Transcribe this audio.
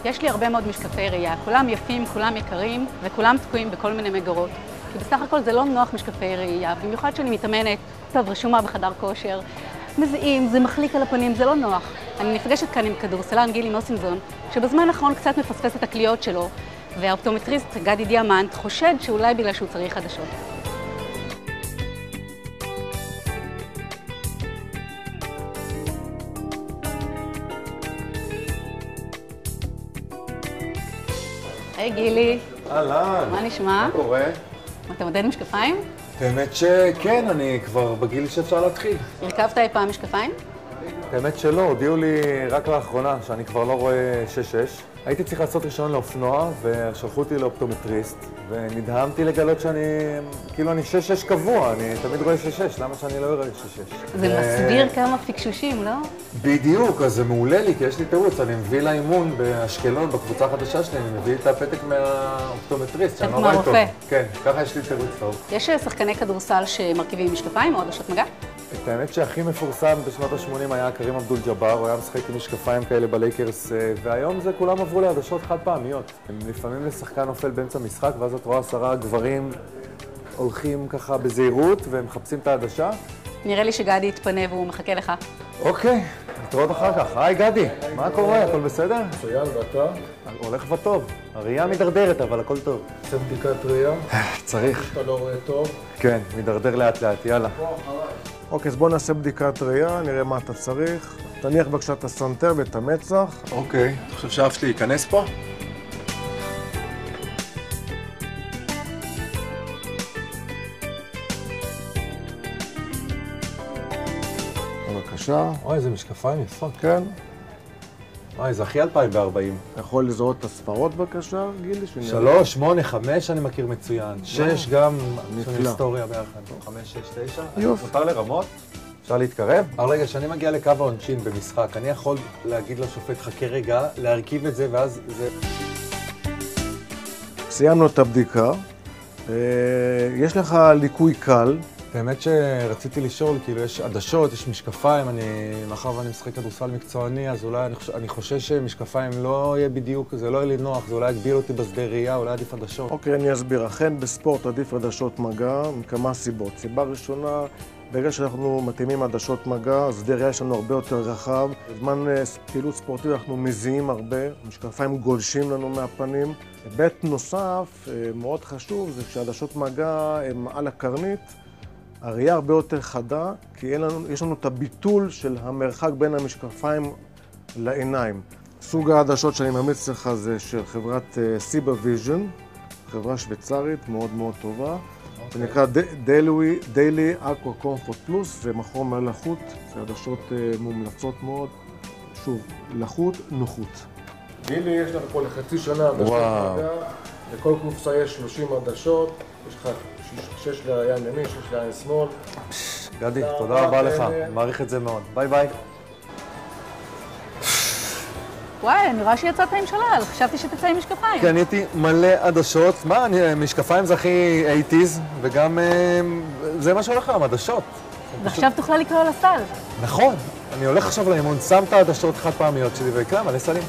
יש לי הרבה מאוד משקפי ראייה, כולם יפים, כולם יקרים, וכולם תקועים בכל מיני מגרות. כי בסך הכל זה לא נוח משקפי ראייה, במיוחד שאני מתאמנת, טוב, רשומה בחדר כושר, מזיעים, זה מחליק על הפנים, זה לא נוח. אני נפגשת כאן עם כדורסלן גילי מוסינזון, שבזמן האחרון קצת מפספס את הקליעות שלו, והאופטומטריסט גדי דיאמנט חושד שאולי בגלל שהוא צריך חדשות. היי גילי. אהלן. מה נשמע? מה קורה? אתה מודד משקפיים? האמת שכן, אני כבר בגיל שאפשר להתחיל. הרכבת אי פעם משקפיים? האמת שלא, הודיעו לי רק לאחרונה שאני כבר לא רואה 6-6. הייתי צריך לעשות רישיון לאופנוע ושלחו אותי לאופטומטריסט ונדהמתי לגלות שאני, כאילו אני 6-6 קבוע, אני תמיד רואה 6-6, למה שאני לא אראה 6-6? זה מסביר כמה פיקשושים, לא? בדיוק, אז זה מעולה לי, כי יש לי תירוץ, אני מביא לאימון באשקלון, בקבוצה החדשה שלי, אני מביא את הפתק מהאופטומטריסט, שאני לא רואה טוב. כן, ככה יש לי תירוץ טוב. יש שחקני כדורסל שמרכיבים משקפיים או עדשות מגע? את האמת שהכי מפורסם בשנות ה-80 היה קרים אבדול ג'אבר, הוא היה משחק עם משקפיים כאלה בלייקרס, והיום זה כולם עברו לעדשות חד פעמיות. לפעמים לשחקן נופל באמצע משחק, ואז את רואה 10 גברים הולכים ככה בזהירות והם מחפשים את העדשה. נראה לי שגדי יתפנה והוא מחכה לך. אוקיי, נתראות אחר כך. היי גדי, מה קורה? הכל בסדר? מצוין, ואתה? הולך וטוב. הראייה מדרדרת, אבל הכל טוב. עושה בדיקת ראייה? צריך. אתה לא רואה טוב? כן, מדרדר לאט לאט, יאללה. אוקיי, אז בוא נעשה בדיקת ראייה, נראה מה אתה צריך. תניח בבקשה את הסנטר ואת המצח. אוקיי, אתה חושב שאף שלי ייכנס פה? בבקשה. אוי, איזה משקפיים יפות. כן. אוי, זה הכי 2040. אתה יכול לזהות את הספרות בבקשה, גילי? 3, 8, 5 אני מכיר מצוין. 6 גם, יש לנו נפלא. היסטוריה ביחד. 5, 6, 9. יופי. מותר לרמות? אפשר להתקרב? אבל רגע, כשאני מגיע לקו העונשין במשחק, אני יכול להגיד לשופט, חכה רגע, להרכיב את זה, ואז זה... סיימנו את הבדיקה. יש לך ליקוי קל. באמת שרציתי לשאול, כאילו יש עדשות, יש משקפיים, מאחר ואני משחק כדורסל מקצועני, אז אולי אני חושש שמשקפיים לא יהיה בדיוק, זה לא יהיה לי נוח, זה אולי יגביל אותי בשדה ראייה, אולי עדיף עדשות. אוקיי, אני אסביר. אכן בספורט עדיף עדשות מגע מכמה סיבות. סיבה ראשונה, ברגע שאנחנו מתאימים עדשות מגע, שדה ראייה שלנו הרבה יותר רחב. בזמן פעילות ספורטיבית אנחנו מזיעים הרבה, המשקפיים גולשים לנו מהפנים. היבט נוסף, מאוד חשוב, זה כשעדשות מגע הם על הקרנית, הראייה הרבה יותר חדה, כי יש לנו את הביטול של המרחק בין המשקפיים לעיניים. סוג העדשות שאני ממליץ לך זה של חברת סיבה ויז'ן, חברה שוויצרית מאוד מאוד טובה. זה נקרא Daily Aqua Comfort Plus, זה מכור מלחות, זה עדשות מומלצות מאוד. שוב, לחות, נוחות. גילי, יש לך פה לחצי שנה עדשות מגע, לכל קופסה יש 30 עדשות, יש לך 6 לעין ימין, 6 לעין שמאל. גדי, תודה רבה לך, מעריך את זה מאוד. ביי ביי. וואי, נראה שיצאת עם שלל, חשבתי שתצא עם משקפיים. קניתי מלא עדשות, מה, משקפיים זה הכי 80's, וגם זה מה שהולך היום, עדשות. ועכשיו תוכל לקרוא לסל. נכון, אני הולך עכשיו לאימון, שם את העדשות חד פעמיות שלי ויקרא מלא סלים.